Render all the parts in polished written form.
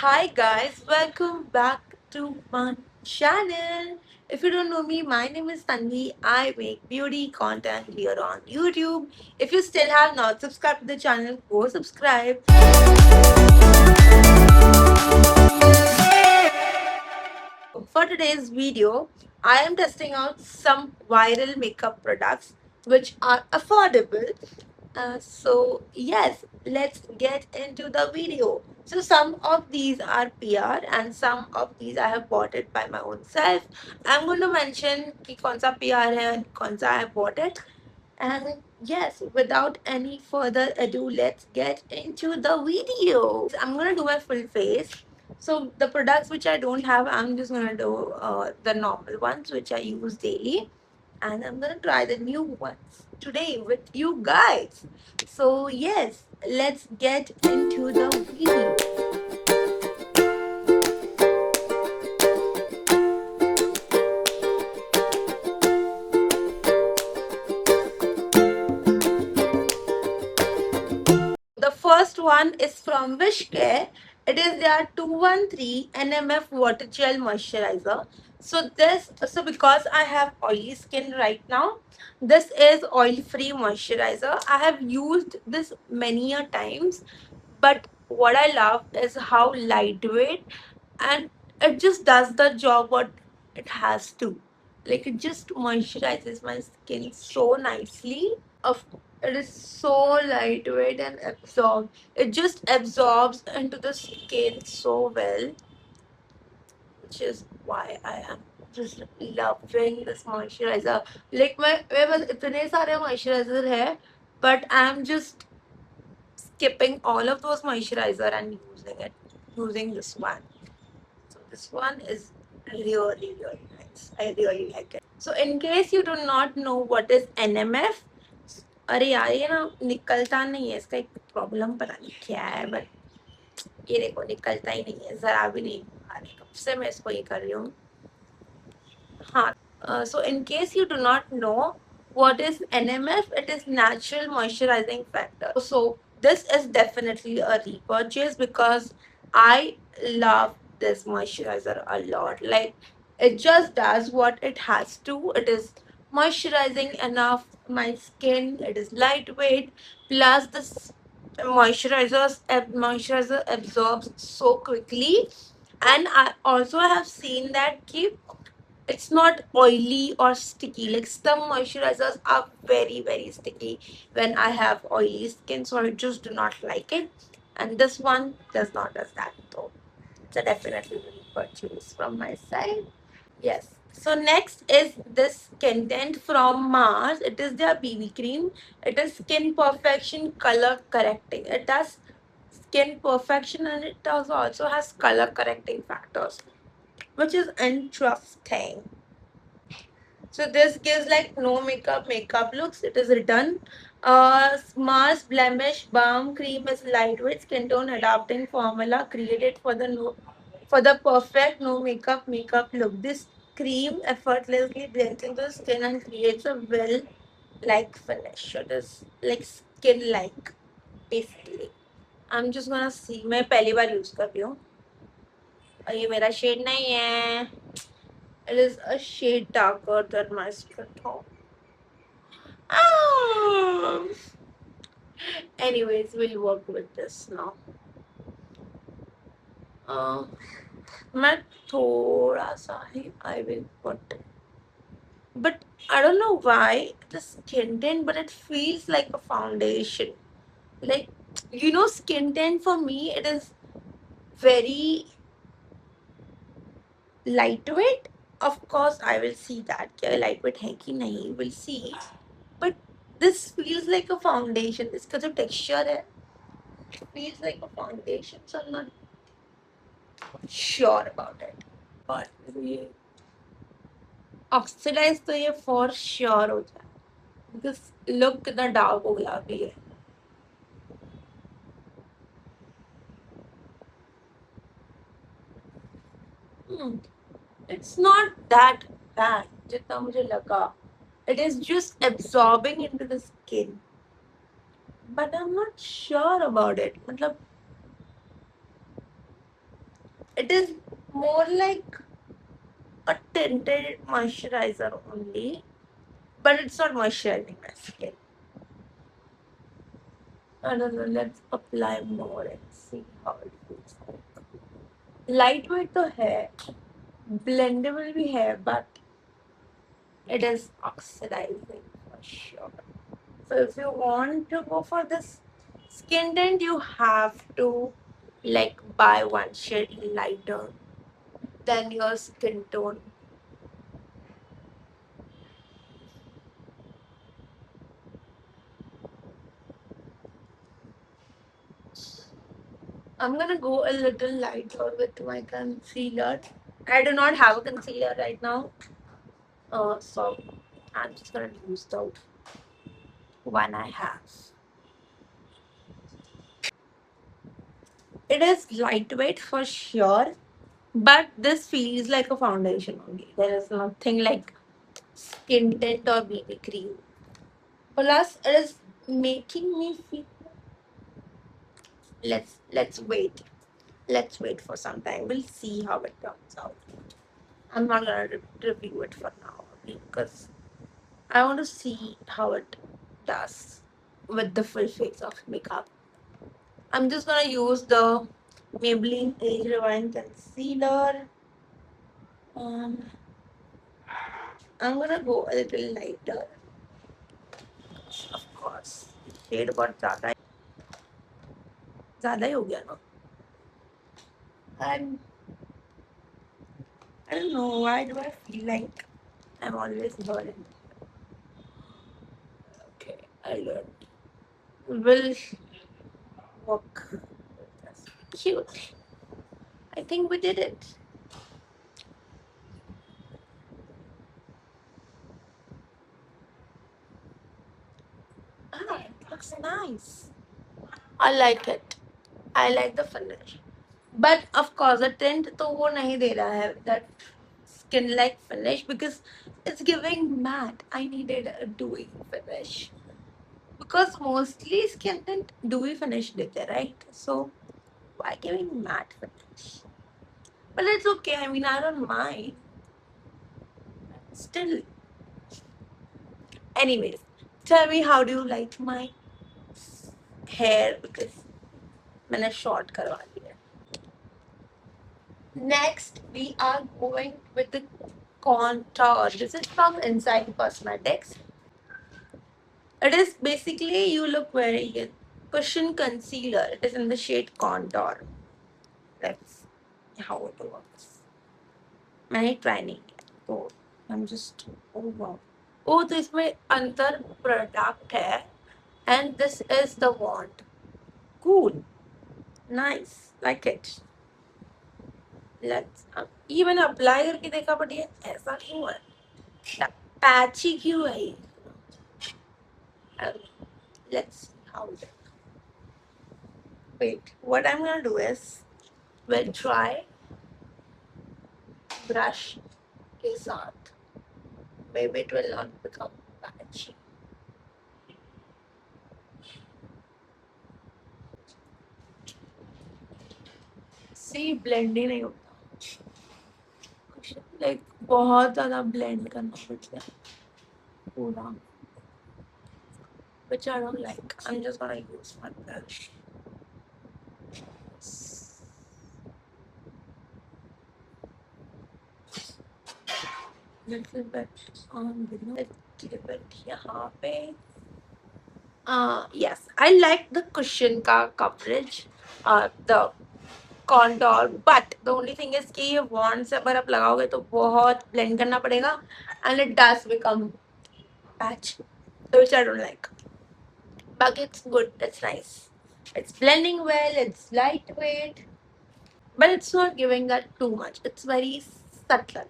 Hi guys, welcome back to my channel. If you don't know me, my name is Tanvi. I make beauty content here on YouTube. If you still have not subscribed to the channel, go subscribe. For today's video, I am testing out some viral makeup products which are affordable. Yes, let's get into the video. So some of these are PR and some of these I have bought it by my own self. I'm going to mention कि कौन सा PR है and कौन सा I have bought it. And yes, without any further ado, let's get into the video. I'm gonna do my full face. So the products which I don't have, I'm just gonna do the normal ones which I use daily, and I'm gonna try the new ones today with you guys. So yes, let's get into the video. The first one is from Wishcare. It is their 213 NMF Water Gel Moisturizer. So because I have oily skin right now, this is oil-free moisturizer. I have used this many a times, but what I love is how lightweight and it just does the job what it has to. Like it just moisturizes my skin so nicely. Of it is so lightweight and absorb. It just absorbs into the skin so well, which is why I am just loving this moisturizer. Like my मेरे पास इतने सारे moisturizer है, but I'm just skipping all of those moisturizer and using this one. So this one is really nice. I really like it. So in case you do not know what is NMF, अरे यार ये ना निकलता नहीं है इसका एक problem पता नहीं क्या है बट ये देखो निकलता ही नहीं है जरा भी नहीं अरे कब से मैं इसको ये कर रही हूँ हाँ so in case you do not know what is NMF, it is natural moisturizing factor. So this is definitely a repurchase because I love this moisturizer a lot. Like it just does what it has to. It is moisturizing enough my skin. It is lightweight. Plus this moisturizer absorbs so quickly. And I also have seen that it's not oily or sticky. Like some moisturizers are very sticky when I have oily skin, so I just do not like it. And this one does not does that though. It's a definitely really purchase from my side. Yes. So next is this skin tint from Mars. It is their BB cream. It is skin perfection color correcting. It does skin perfection and it also has color correcting factors, which is interesting. So this gives like no makeup looks. It is written. Mars Blemish Balm Cream is lightweight skin tone adapting formula created for the perfect no makeup look. This cream effortlessly blends into the skin and creates a well like finish. It is like skin like basically. I'm just gonna see. मैं पहली बार use कर रही हूँ और ये मेरा shade नहीं है. It is a shade darker than my skin tone. Ah. Anyways, we'll work with this now. मैं थोड़ा सा ही I will put, but I don't know why the skin tint, but it feels like a foundation. Like skin tint for me it is very lightweight. Of course, I will see that क्या lightweight है कि नहीं. We'll see. But this feels like a foundation. इसका जो texture है, it feels like a foundation. So I'm not sure about it. But ये oxidise तो ये फॉर श्योर हो जाए बिकॉज लुक कितना डार्क हो गया अभी ये. इट्स नॉट दैट बैड जितना मुझे लगा. It is just absorbing into the skin but I am not sure about it. मतलब It is more like a tinted moisturizer only, but it's not moisturizing my skin. I don't know. Let's apply more and see how it feels like. Lightweight to hair, blendable be hair, but it is oxidizing for sure. So if you want to go for this skin tint, you have to like buy one shade lighter than your skin tone. I'm gonna go a little lighter with my concealer. I do not have a concealer right now, so I'm just gonna use the one I have. It is lightweight for sure, but this feels like a foundation only. There is nothing like skin tint or BB cream. Plus, it is making me feel. Let's wait. Let's wait for some time. We'll see how it comes out. I'm not gonna review it for now because I want to see how it does with the full face of makeup. I'm just gonna use the Maybelline Age Rewind concealer. Um, I'm gonna go a little lighter, of course. Shade बहुत ज़्यादा ही हो गया ना. And I don't know why do I feel like I'm always burning. Okay, I learned. We'll work with this. Cute. I think we did it. Ah, it looks nice. I like it. I like the finish. But of course, the tint तो वो नहीं दे रहा है that skin like finish because it's giving matte. I needed a dewy finish because mostly skin tint dewy finish देते right? So why giving matte finish? But it's okay. I mean, I don't mind. Still, anyways, tell me how do you like my hair because मैंने short करवा लिया. Next, we are going with the contour. This is from Inside Cosmetics. It is basically you look very good. Cushion concealer. It is in the shade contour. Let's see how it works. मैंने try नहीं किया तो I'm just oh wow. Oh, तो इसमें अंतर product है and this is the wand. Cool. Nice. Like it. Let's even apply करके देखा but ये ऐसा क्यों है? Patchy क्यों है ये? Let's see how it. Wait, what I'm gonna do is we'll try brush के साथ. Maybe it will not become patchy. See, blend ही नहीं होता. Like बहुत ज़्यादा blend करना पड़ता है पूरा. Which I don't like. I'm just gonna use one brush. Little bit on the little bit यहाँ पे. Yes, I like the cushion का coverage. The contour, but the only thing is कि ये wand से अगर आप लगाओगे तो बहुत blend करना पड़ेगा and it does become patch, which I don't like. But it's good, it's nice. It's blending well, it's lightweight, but it's not giving that too much. It's very subtle.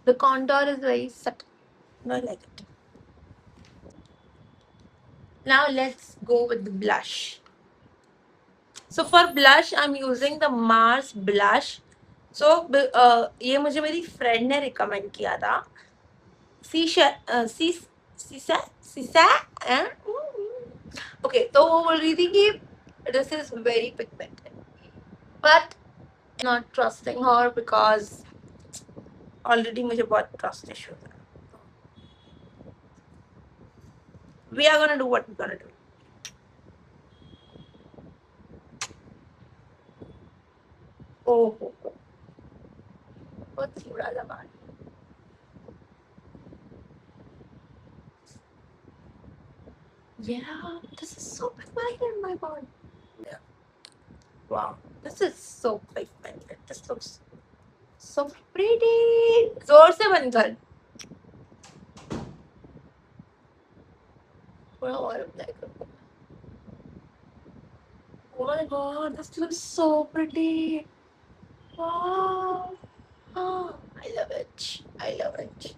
The contour is very subtle. I like it. Now let's go with the blush. So for blush, I'm using the Mars blush. So ये मुझे मेरी friend ने recommend किया था. सीशा सीसा सीसा okay तो वो बोल रही थी कि this is very pigmented but Not trusting her because already मुझे बहुत trust issues है. We are gonna do what we're gonna do. Oh, oh, oh. बहुत बुरा लगा. Yeah, this is so pigmented in my body. Yeah. Wow, this is so pigmented. This looks so pretty. जोर से बंद कर. थोड़ा और apply कर. Oh my god, this looks so pretty. Wow. Oh, I love it. I love it.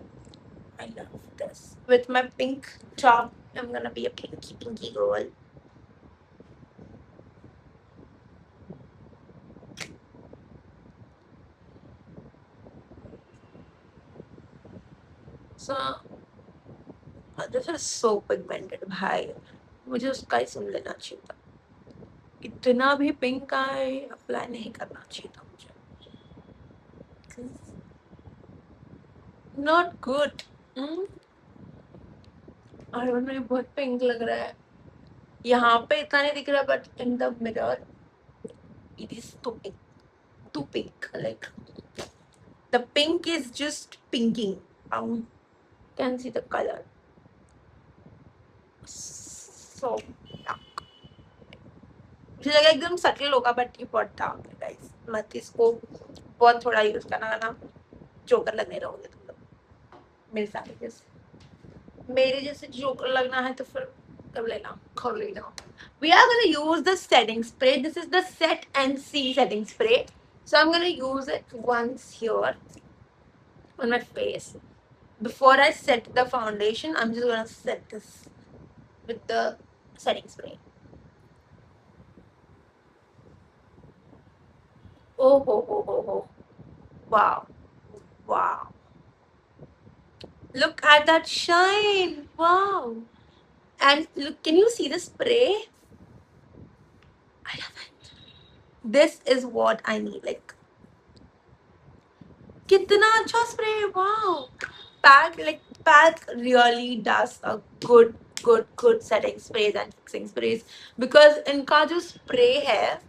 I love this. With my pink top, I'm gonna be a pinky girl. So, this is so pigmented, भाई. मुझे उसका ही सुन लेना चाहिए था. इतना भी pink I apply नहीं करना चाहिए था मुझे. Not good. I don't know, ये बहुत पिंक लग रहा है. यहाँ पे इतना नहीं दिख रहा, but in the mirror, it is too pink. Too pink. Like the pink is just pinking. Can see the color. So dark. मुझे लगा एकदम सटल होगा, बट ये बहुत डार्क है गाइस. मत इसको बहुत थोड़ा यूज करना, वरना जोकर लगने रहोगे तुम लोग मेरे साथ जैसे. मेरे जैसे जोकर लगना है तो फिर कब लेना, कब लेना. We are gonna use the setting spray. This is the Set and See setting spray. So I'm gonna use it once here on my face. Before I set the foundation, I'm just gonna set this with the setting spray. Oh, ho, ho, ho, ho. Wow. Wow. Look at that shine. Wow. And look, can you see the spray? I love it. This is what I need. Like, कितना अच्छा spray. Wow. Pack really does a good setting sprays and fixing sprays, because इनका जो spray है,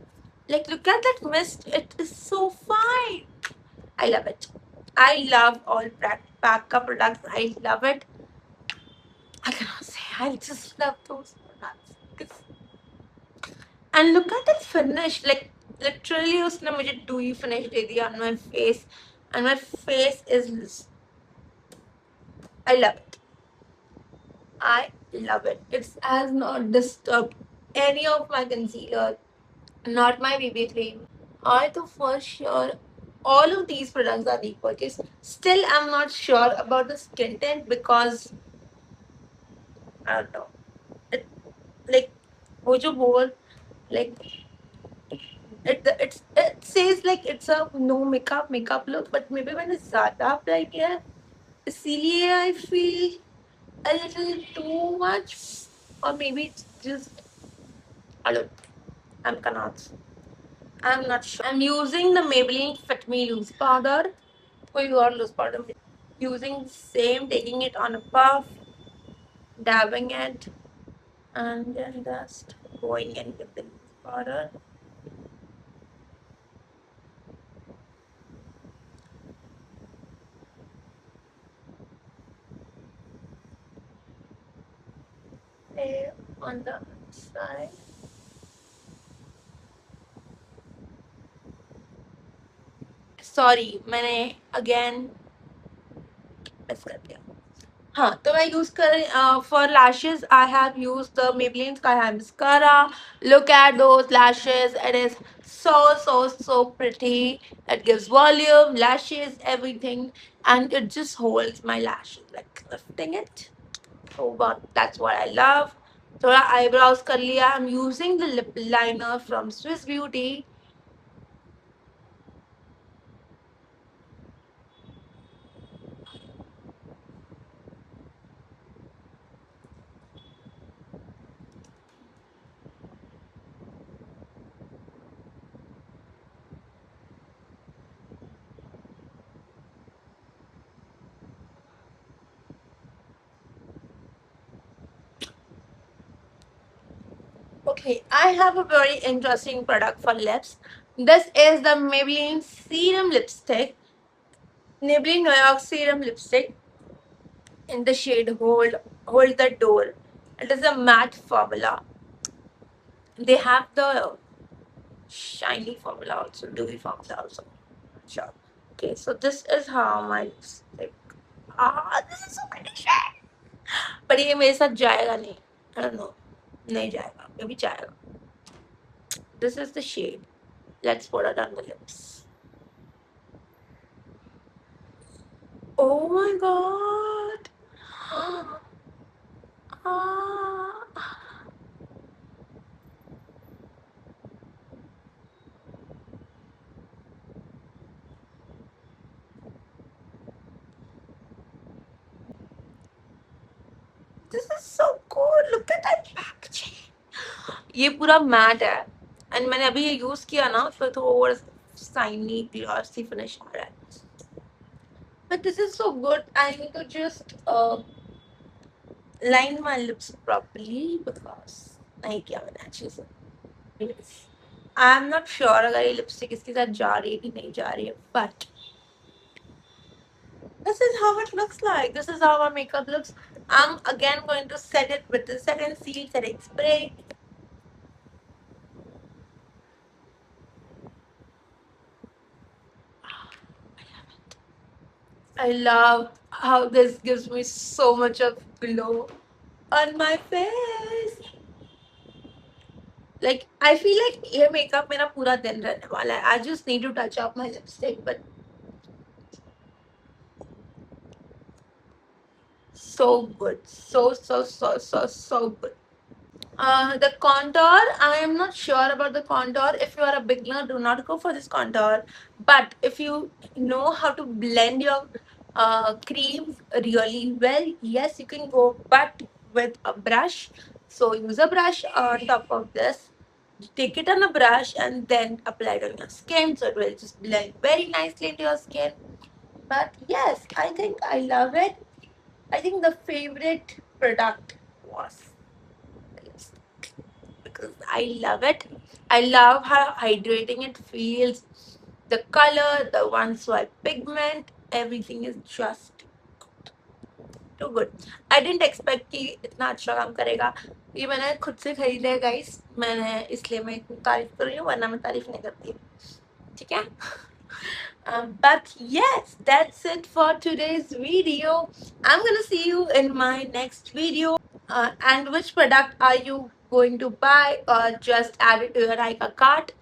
like look at that mist. It is so fine. I love it. I love all pack products. I love it. I cannot say. I just love those products. And look at the finish. Like literally, उसने मुझे dewy finish दे दिया on my face, and my face is. I love it. I love it. It has not disturbed any of my concealer, not my BB cream. I thought for sure all of these products are repurchased. Still, I'm not sure about the skin tint because I don't know. It like वो जो बोल like it says like it's a no makeup look, but maybe मैंने ज़्यादा apply किया है, इसीलिए I feel a little too much, or maybe it's just I don't. I'm not sure. I'm using the Maybelline Fit Me loose powder. कोई और loose powder. Using the same, taking it on a puff, dabbing it, and then just going in with the loose powder. There on the side. Sorry, मैंने again miss कर दिया. हाँ, तो मैं use कर for lashes I have used the Maybelline Sky High mascara. Look at those lashes. It is so pretty. It gives volume, lashes, everything, and it just holds my lashes, like lifting it. So but that's what I love. थोड़ा eyebrows कर लिया. I'm using the lip liner from Swiss Beauty. Okay, I have a very interesting product for lips. This is the Maybelline Serum Lipstick. Maybelline New York Serum Lipstick in the shade Hold the Door. It is a matte formula. They have the shiny formula also, dewy formula also. Sure. Okay, so this is how my lipstick. This is so many shades. पर ये मेरे साथ जाएगा नहीं. I don't know. नहीं जाएगा. Maybe जाएगा. This is the shade. Let's put it on the lips. Oh my god. Ah. This is so cool. Look at that packaging. ये पूरा मैट है एंड मैंने अभी ये यूज किया ना तो थोड़ा शाइनी ग्लॉसी फिनिश आ रहा है. But this is so good. I need to just line my lips properly because नहीं किया मैंने अच्छे से. आई एम नॉट श्योर अगर ये लिपस्टिक इसके साथ जा रही है कि नहीं जा रही है but this is how it looks like. This is how our makeup looks. I'm again going to set it with the set and seal setting spray. I love how this gives me so much of glow on my face. Like I feel like ये makeup मेरा पूरा दिन रहने वाला है. I just need to touch up my lipstick, but so good, so good. The contour, I am not sure about the contour. If you are a beginner, do not go for this contour. But if you know how to blend your creams really well, yes, you can go, but with a brush. So use a brush on top of this. Take it on a brush and then apply it on your skin. So it will just blend very nicely into your skin. But yes, I think I love it. I think the favorite product was this because I love it. I love how hydrating it feels. The color, the one swipe pigment, everything is just too good. I didn't expect कि इतना अच्छा काम करेगा. ये मैंने खुद से खरीदा है गाइस. मैंने इसलिए मैं इतनी तारीफ कर रही हूँ वरना मैं तारीफ नहीं करती. ठीक है? But yes, that's it for today's video. I'm gonna see you in my next video. And which product are you going to buy or just add it to your Rika cart?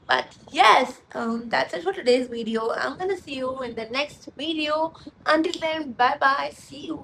But yes, that's it for today's video. I'm gonna see you in the next video. Until then, bye bye. See you.